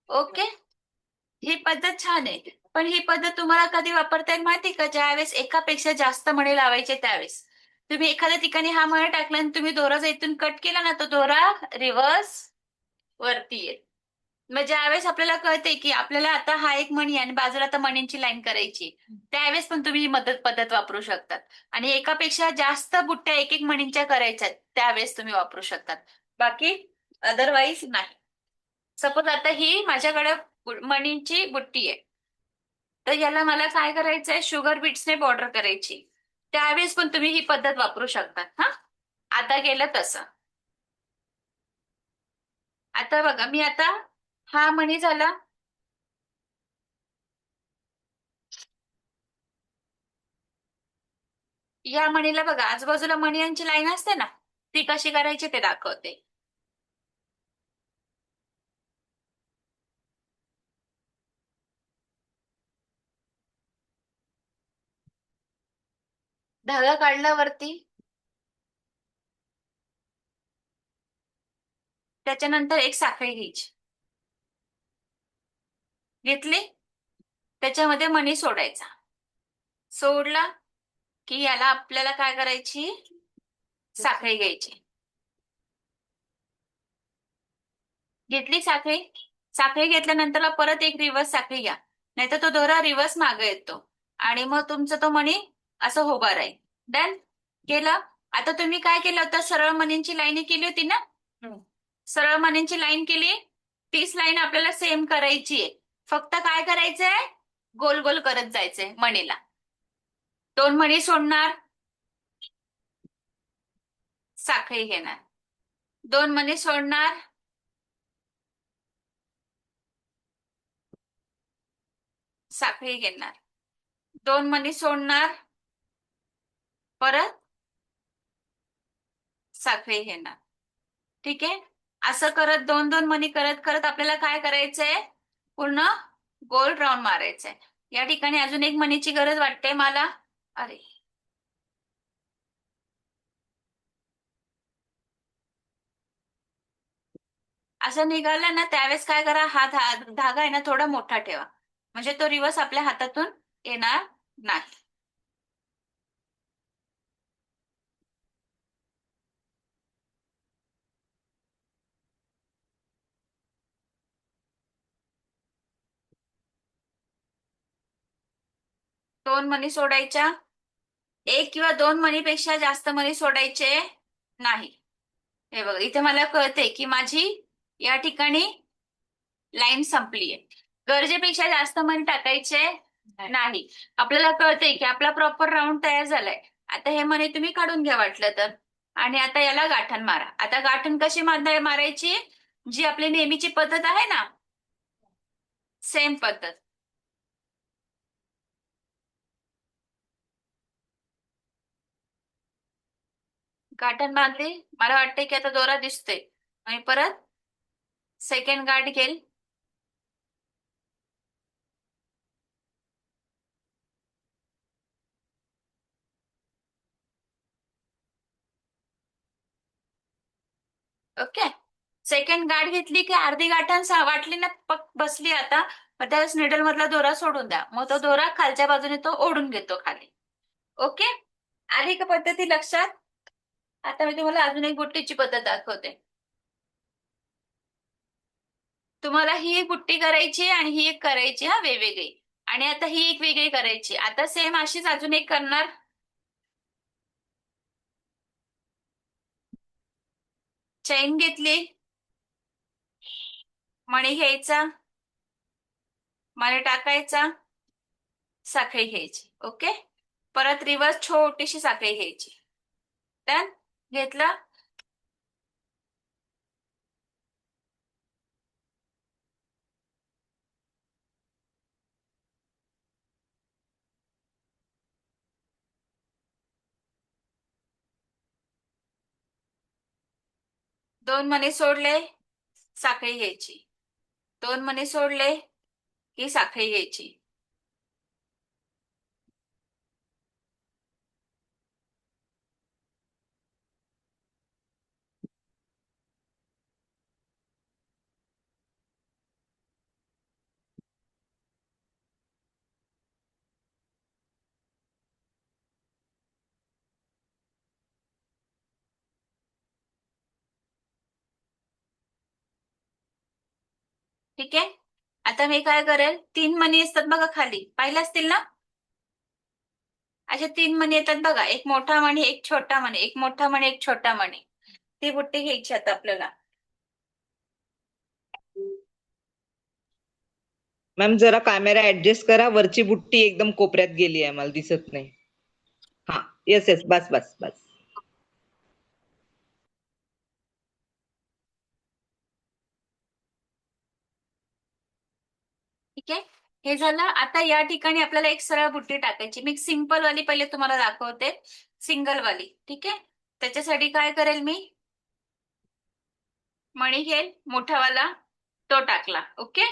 ओके. ही पद्धत छान आहे, पण ही पद्धत तुम्हाला कधी वापरता येईल माहिती का, ज्यावेळेस एकापेक्षा जास्त मणी लावायचे त्यावेळेस. तुम्ही एखाद्या ठिकाणी हा मणी टाकला आणि तुम्ही दोरा जर इथून कट केला ना, तो दोरा रिव्हर्स वरती येईल. मग ज्यावेळेस आपल्याला कळते की आपल्याला आता हा एक मणी आणि बाजूला आता मणींची लाईन करायची, त्यावेळेस पण तुम्ही ही पद्धत वापरू शकतात. आणि एकापेक्षा जास्त बुट्ट्या एक एक मणींच्या करायच्या त्यावेळेस तुम्ही वापरू शकतात, बाकी अदरवाईज नाही. सपोज आता ही माझ्याकडे मणींची बुट्टी आहे, तर याला मला काय करायचंय, शुगर बीट्सने बॉर्डर करायची, त्यावेळेस पण तुम्ही ही पद्धत वापरू शकतात. हा, आता गेलं तसं. आता बघा, मी आता हा मणी झाला, या मणीला बघा आजूबाजूला मणींची लाईन असते ना, ती कशी करायची ते दाखवते. धागा काढल्यावरती त्याच्यानंतर एक साखळी घ्यायची, घेतली, त्याच्यामध्ये मणी सोडायचा, सोडला की याला आपल्याला काय करायची, साखळी घ्यायची, घेतली साखळी, साखळी घेतल्यानंतर परत एक रिवर्स साखळी घ्या, नाहीतर तो दोरा रिवर्स मागे येतो आणि मग तुमचा तो मणी असं उभा राहील. डन केलं. आता तुम्ही काय केलं होतं, सरळ मणींची लाईन केली होती ना, सरळ मणींची लाईन केली, तीच लाईन आपल्याला सेम करायची आहे. फक्त काय करायचंय, गोल गोल करत जायचंय मणीला. 2 मणी सोडणार, साखळी घेणार, 2 मणी सोडणार, साखळी घेणार, 2 मणी सोडणार, परत साखळी घेणार. ठीक आहे. असं करत 2-2 मणी करत करत आपल्याला काय करायचंय, पूर्ण गोल राऊंड मारायचंय. या ठिकाणी अजून एक मणीची गरज वाटते मला. अरे असं निघालं ना, त्यावेळेस काय करा, हा धागा आहे ना थोडा मोठा ठेवा, म्हणजे तो रिवर्स आपल्या हातातून येणार नाही. दोन मणी सोडायच्या, 1 किंवा 2 मणीपेक्षा जास्त मणी सोडायचे नाही. हे बघा, इथे मला कळते की माझी या ठिकाणी लाईन संपलीये. गरजेपेक्षा जास्त मणी टाकायचे नाही. आपल्याला कळते की आपला प्रॉपर राऊंड तयार झालाय. आता हे मणी तुम्ही काढून घ्या वाटलं तर, आणि आता याला गाठण मारा. आता गाठण कशी मारायची, जी आपली नेहमीची पद्धत आहे ना, सेम पद्धत. गाठण बांधली, मला वाटते की आता दोरा दिसतोय, आणि परत सेकंड गाठ घेईल, ओके. सेकंड गाठ घेतली की अर्धी गाठण वाटली ना, बसली. आता मग त्यावेळेस निडल मधला दोरा सोडून द्या, मग तो दोरा खालच्या बाजूने तो ओढून घेतो खाली. ओके, आली का पद्धती लक्षात? आता मी तुम्हाला अजून एक बुट्टीची पद्धत दाखवते. तुम्हाला ही एक बुट्टी करायची आणि ही एक करायची, हा वेगवेगळी, आणि आता ही एक वेगळी करायची. आता सेम अशीच अजून एक करणार. चैन घेतली, मणी घ्यायचा, मणी टाकायचा, साखळी घ्यायची. ओके, परत रिवर्स छोटीशी साखळी घ्यायची. डन, घेतलं. दोन मणी सोडले, साखळी घ्यायची, 2 मणी सोडले की साखळी घ्यायची. ठीक आहे. आता मी काय करेल, 3 मणी असतात बघा खाली, पाहिलं असतील ना, अशा 3 मणी येतात बघा, एक मोठा मणी, एक छोटा मणी, एक मोठा मणी, एक छोटा मणी. ती बुट्टी घ्यायची आता आपल्याला. मॅम जरा कॅमेरा ऍडजस्ट करा, वरची बुट्टी एकदम कोपऱ्यात गेली आहे, मला दिसत नाही. हा, येस येस, बस बस बस. ठीक आहे, हे झालं. आता या ठिकाणी आपल्याला एक सरळ बुट्टी टाकायची. मी सिंपल वाली पहिले तुम्हाला दाखवते, सिंगल वाली. ठीक आहे, त्याच्यासाठी काय करेल, मी मणी घेईल मोठावाला, तो टाकला. ओके,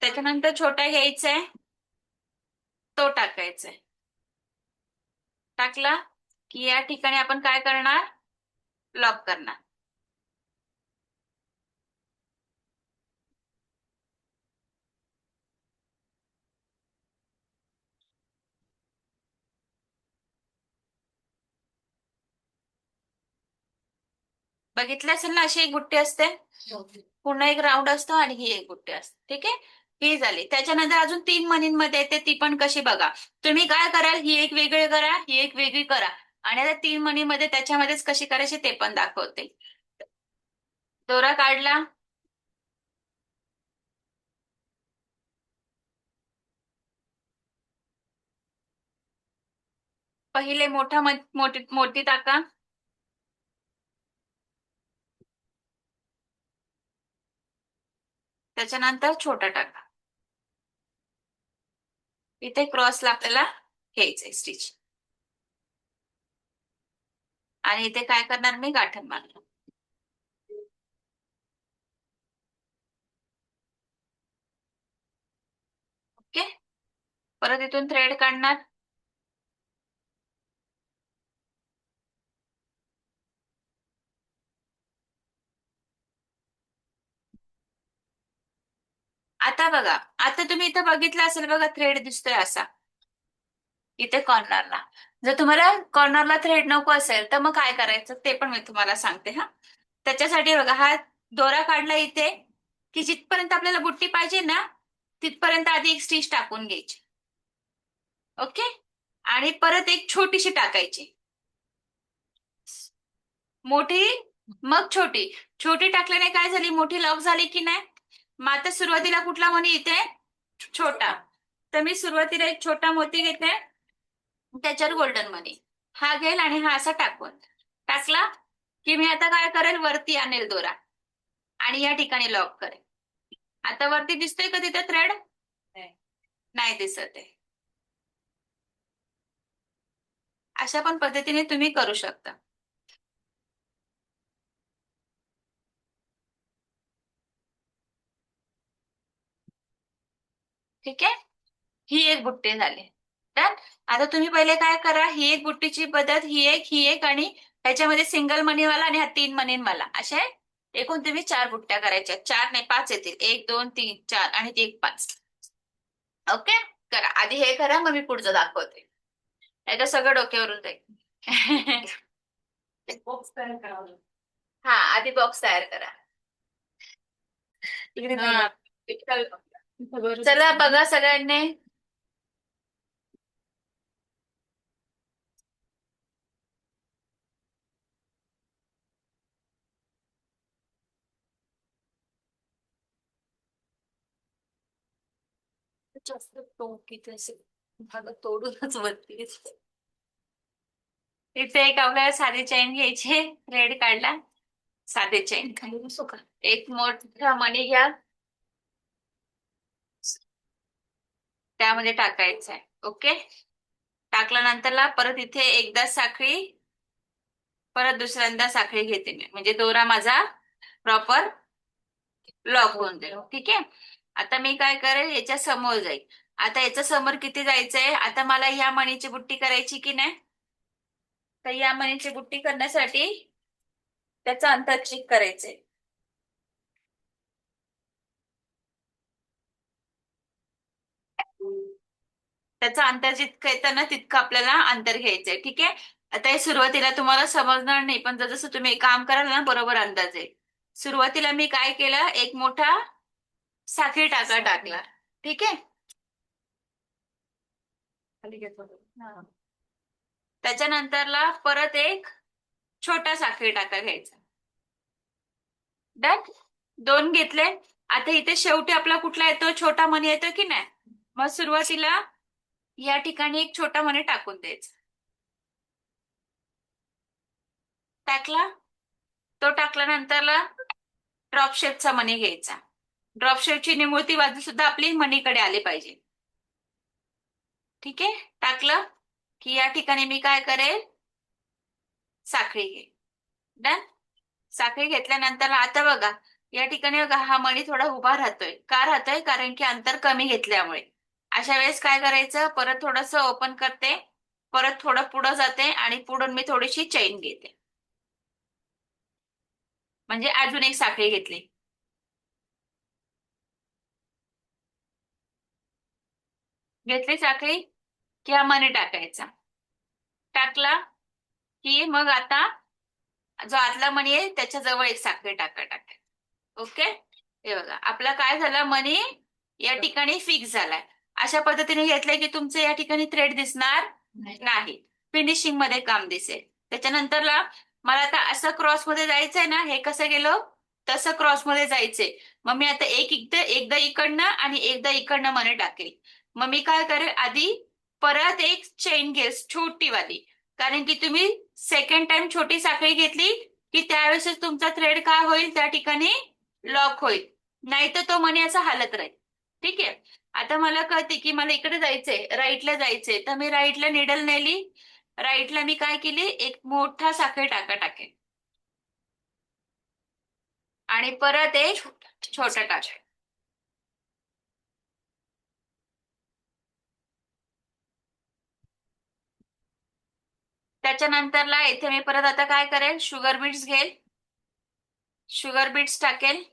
त्याच्यानंतर छोटा घ्यायचाय, तो टाकायचाय. टाकला की या ठिकाणी आपण काय करणार, लॉक करणार. बघितलं असेल ना, अशी एक बुट्टी असते, पूर्ण एक राऊंड असतो आणि ही एक बुट्टी असते. ठीक आहे, ही झाली. त्याच्यानंतर अजून 3 मणींमध्ये येते, ती पण कशी बघा. तुम्ही काय कराल, ही एक वेगळी करा, ही एक वेगळी करा, आणि आता 3 मणीमध्ये त्याच्यामध्येच कशी करायची ते पण दाखवते. दोरा काढला, पहिले मोठी टाका, त्याच्यानंतर छोटा टाका. इथे क्रॉसला आपल्याला घ्यायचंय स्टिच, आणि इथे काय करणार मी, गाठण मारणार. ओके, परत इथून थ्रेड काढणार, आता बघा. आता तुम्ही इथं बघितलं असेल बघा, थ्रेड दिसतोय असा इथे कॉर्नरला. जर तुम्हाला कॉर्नरला थ्रेड नको असेल तर मग काय करायचं ते पण मी तुम्हाला सांगते हा. त्याच्यासाठी बघा, हा दोरा काढला इथे, की जिथपर्यंत आपल्याला बुट्टी पाहिजे ना तिथपर्यंत आधी एक स्टिच टाकून घ्यायची. ओके, आणि परत एक छोटीशी टाकायची, मोठी मग छोटी. छोटी टाकल्याने काय झाली, मोठी लॉक झाली की नाही. मग आता सुरुवातीला कुठला मणी, इथे छोटा. तर मी सुरुवातीला एक छोटा मोती घेते, त्याच्यावर गोल्डन मनी हा घेईल आणि हा असा टाकला की मी आता काय करेल, वरती आणेल दोरा आणि या ठिकाणी लॉक करेल. आता वरती दिसतोय का तिथे थ्रेड, नाही दिसत आहे. अशा पण पद्धतीने तुम्ही करू शकता. ठीक आहे, ही एक बुट्टी झाली. डन. आता तुम्ही पहिले काय करा, ही एक बुट्टीची पद्धत, ही एक आणि ह्याच्यामध्ये सिंगल मनीवाला आणि हा 3 मनीवाला, असे एकूण तुम्ही 4 बुट्ट्या करायच्या. 4 नाही 5 येतील, 1 2 3 4 आणि ती एक 5. ओके, करा आधी हे करा, मग मी पुढचं दाखवते. नाही सगळं डोक्यावरून जाईल. बॉक्स तयार करावं. हा, आधी बॉक्स तयार करा. चला बघा सगळ्यांनी, जास्त टोकीत असे भाग तोडूनच वरती घेतलं. इथे एक आपल्याला साधी चेन घ्यायची, थ्रेड काढला, साधी चेन, खाली बसू का? एक मोठा मणी घ्या, त्यामध्ये टाकायचं आहे. ओके, टाकल्यानंतरला परत इथे एकदा साखळी, परत दुसऱ्यांदा साखळी घेते मी, म्हणजे दोरा माझा प्रॉपर लॉक होऊन जाईल. ठीक आहे, आता मी काय करेल, याच्या समोर जाईल. आता याच्या समोर किती जायचंय, आता मला ह्या मणीची बुट्टी करायची की नाही. तर या मणीची बुट्टी करण्यासाठी त्याचं अंतर चेक करायचंय. त्याचं अंतर जितकं येतं ना तितकं आपल्याला अंतर घ्यायचंय. ठीक आहे, आता हे सुरुवातीला तुम्हाला समजणार नाही, पण जसं तुम्ही काम कराल ना बरोबर अंदाज येईल. सुरुवातीला मी काय केलं, एक मोठा साखळी टाका टाकला. ठीक आहे, खाली घेतो. त्याच्यानंतरला परत एक छोटा साखळी टाका घ्यायचा. डन, 2 घेतले. आता इथे शेवटी आपला कुठला येतो, छोटा मणी येतो की नाही. मग सुरुवातीला या ठिकाणी एक छोटा मणी टाकून द्यायचा, टाकला. तो टाकल्यानंतरला ड्रॉप शेपचा मणी घ्यायचा. ड्रॉप शेपची निमुळती बाजू सुद्धा आपली मणीकडे आली पाहिजे. ठीक आहे, टाकलं की या ठिकाणी मी काय करेल, साखळी घे. डन, साखळी घेतल्यानंतर आता बघा या ठिकाणी बघा, हा मणी थोडा उभा राहतोय. का राहतोय, कारण की अंतर कमी घेतल्यामुळे. अशा वेळेस काय करायचं, परत थोडस ओपन करते, परत थोडं पुढं जाते आणि पुढून मी थोडीशी चैन घेते, म्हणजे अजून एक साखळी घेतली. घेतली साखळी की हा मणी टाकायचा, टाकला की मग आता जो आतला मणी आहे त्याच्या जवळ एक साखळी टाका. ओके, हे बघा आपला काय झालं, मणी या ठिकाणी फिक्स झालाय. अशा पद्धतीने घेतलंय की तुमचं या ठिकाणी थ्रेड दिसणार नाही, फिनिशिंग मध्ये काम दिसेल. त्याच्यानंतरला मला आता असं क्रॉस मध्ये जायचंय ना, हे कसं गेलो तसं क्रॉस मध्ये जायचंय. मग मी आता एकदा इकडनं आणि एकदा इकडनं मणी टाकेल. मग मी काय करेल, आधी परत एक चेन घेईल छोटी वाली, कारण की तुम्ही सेकंड टाइम छोटी साखळी घेतली की त्यावेळेस तुमचा थ्रेड काय होईल, त्या ठिकाणी लॉक होईल, नाही तर तो मणी असा हालत राहील. ठीक आहे. आता मला कळते की मला इकडे जायचंय, राईटला जायचंय, तर मी राईटला निडल नेली. राईटला मी काय केली, एक मोठा साखळी टाकेल आणि परत एक छोटा टाकेल. त्याच्यानंतरला इथे मी परत आता काय करेल, शुगर बीट्स घेईल, शुगर बीट्स टाकेल.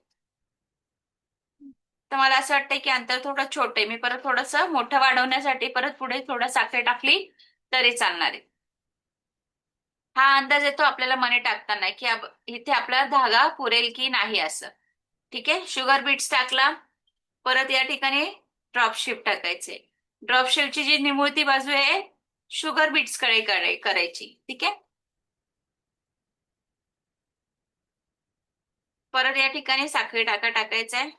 तर मला असं वाटतंय की अंतर थोडं छोट आहे, मी परत थोडस मोठं वाढवण्यासाठी परत पुढे थोडं साखर टाकली तरी चालणार आहे. हा अंदाज येतो आपल्याला मणी टाकताना की इथे आपला धागा पुरेल की नाही असं. ठीक आहे, शुगर बीट्स टाकला. परत या ठिकाणी ड्रॉप शिफ्ट टाकायचे. ड्रॉप शिफ्टची जी निमुळती बाजू आहे शुगर बीट्स कडे करायची. ठीक आहे, परत या ठिकाणी साखळी टाकायचंय.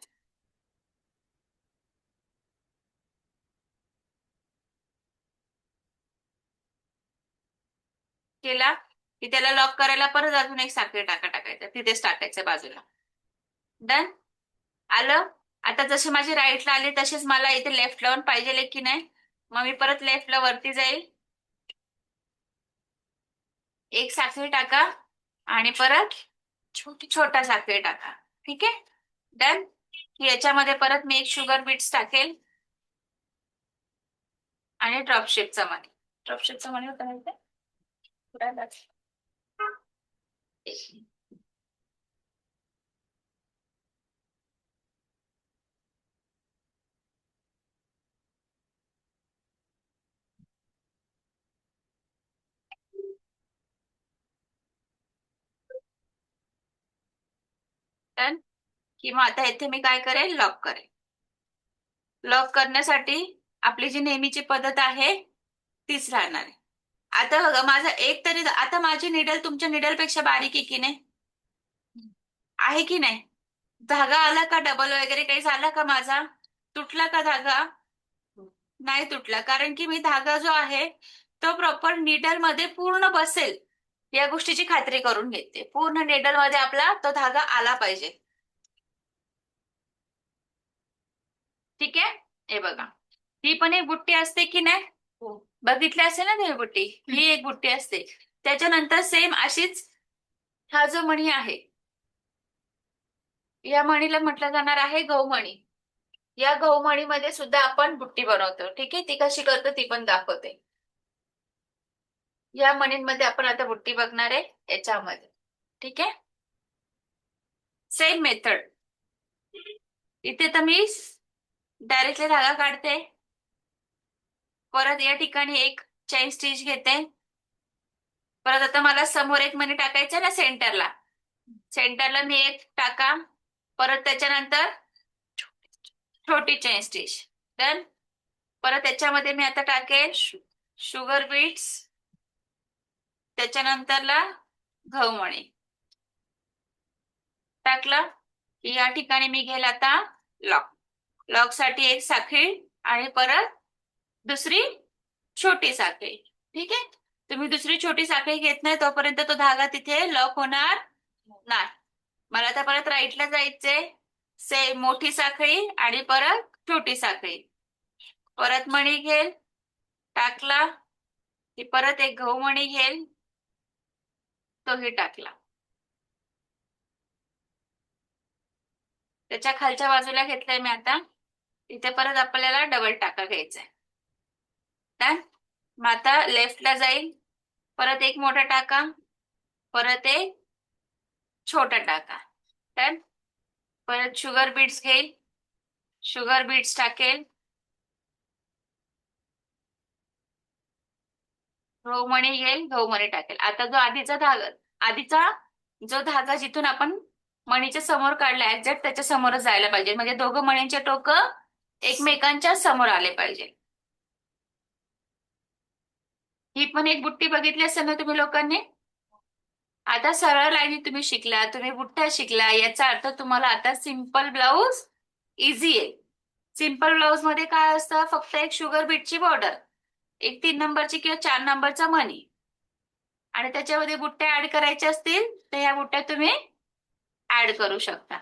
केला की त्याला लॉक करायला परत अजून एक साखळी टाकायचं, तिथेच टाकायचं बाजूला. डन, आलं. आता जसे माझे राईटला आले तसेच मला इथे लेफ्ट लावून पाहिजे की नाही, मग मी परत लेफ्टला वरती जाईल, एक साखळी टाका आणि परत छोटा साखळी टाका. ठीक आहे, डन. याच्यामध्ये परत मी एक शुगर बीट्स टाकेल आणि ड्रॉपशिपचा मणी होता ना इथे? कुठे आहे बघ. डन. किंवा आता इथे मी काय करेल, लॉक करेल. लॉक करण्यासाठी आपली जी नेहमीची पद्धत आहे तीच राहणार आहे. आता बघा माझा एक तरी, आता माझी निडल तुमच्या निडल पेक्षा बारीक आहे की नाही, आहे की नाही? धागा आला का, डबल वगैरे काही झाला का, माझा तुटला का धागा? नाही तुटला, कारण की मी धागा जो आहे तो प्रॉपर निडल मध्ये पूर्ण बसेल या गोष्टीची खात्री करून घेते. पूर्ण निडल मध्ये आपला तो धागा आला पाहिजे. ठीक आहे, हे बघा ही पण एक बुट्टी असते की नाही, बघितली असेल ना ही बुट्टी, ही एक बुट्टी असते. त्याच्यानंतर सेम अशीच हा जो मणी आहे, या मणीला म्हटलं जाणार आहे गौमणी. या गौमणीमध्ये सुद्धा आपण बुट्टी बनवतो. ठीक आहे, ती कशी करतो ती पण दाखवते. या मणींमध्ये आपण आता बुट्टी बघणार आहे याच्यामध्ये. ठीक आहे, सेम मेथड. इथे तर मी डायरेक्टली धागा काढते, परत या ठिकाणी एक चेन स्टिच घेते. परत आता मला समोर एक मणी टाकायचा ना सेंटरला, सेंटरला मी एक टाका, परत त्याच्यानंतर छोटी चेन स्टिच. डन. परत त्याच्यामध्ये मी आता टाकेल शुगर बीट्स, त्याच्यानंतरला गहूमणी टाकलं की या ठिकाणी मी घेईल आता लॉक. लॉक साठी एक साखळी आणि परत दुसरी छोटी साखळी. ठीक आहे, तुम्ही दुसरी छोटी साखळी घेत नाही तोपर्यंत तो धागा तिथे लॉक होणार नाही. मला आता परत राईटला जायचंय, मोठी साखळी आणि परत छोटी साखळी, परत मणी घेईल, टाकला की परत एक गहू मणी घेईल, तोही टाकला. त्याच्या खालच्या बाजूला घेतलंय मी आता, इथे परत आपल्याला डबल टाका घ्यायचाय. मग आता लेफ्टला जाईल, परत एक मोठा टाका, परत एक छोटा टाका. डन. परत शुगर बीट्स घेईल, शुगर बीट्स टाकेल, गहू मणी घेईल, गहू मणी टाकेल. आता जो आधीचा जो धागा जिथून आपण मणीच्या समोर काढला एक्झॅक्ट त्याच्या समोरच जायला पाहिजे, म्हणजे दोघं मणींचे टोकं एकमेकांच्या समोर आले पाहिजे. ही पण एक बुट्टी बघितली असेल ना तुम्ही लोकांनी. आता सरळ लाईनी तुम्ही शिकला, तुम्ही बुट्ट्या शिकला, याचा अर्थ तुम्हाला आता सिंपल ब्लाऊज इझी आहे. सिंपल ब्लाऊज मध्ये काय असतं, फक्त एक शुगर बीटची बॉर्डर, एक 3 नंबरची किंवा 4 नंबरचा मणी, आणि त्याच्यामध्ये बुट्ट्या ऍड करायच्या असतील तर ह्या बुट्ट्या तुम्ही ऍड करू शकता.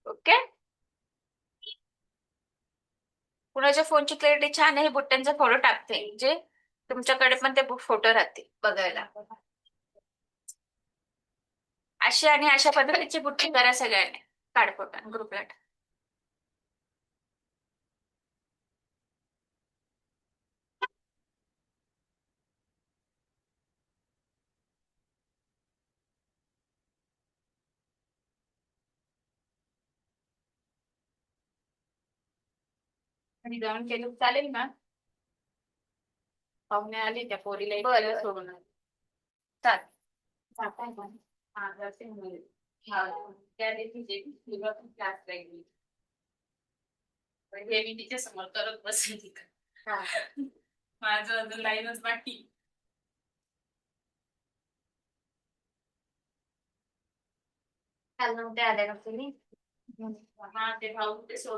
ओके. कुणाच्या फोनची क्लॅरिटी छान आहे, बुट्ट्यांचा फोटो टाकते, म्हणजे तुमच्याकडे पण ते फोटो राहतील बघायला. अशी आणि अशा पद्धतीची बुट्टी करा सगळ्यांनी, काढ फोटो ग्रुपला. आणि जाऊन केलं तर चालेल ना. पाहुणे आले, त्या पोरीला एक वेळ सोडून आले. चालेल. जाताय का? हा, जाते मुली. हा, त्या दिवशी तुला पण क्लास लागली. हे मी तिच्या समोर करत बसेल तिथं. माझं अजून लाईनच बाकी. काल नव्हते आल्या का तुम्ही? हा, ते भाऊ ते सोडून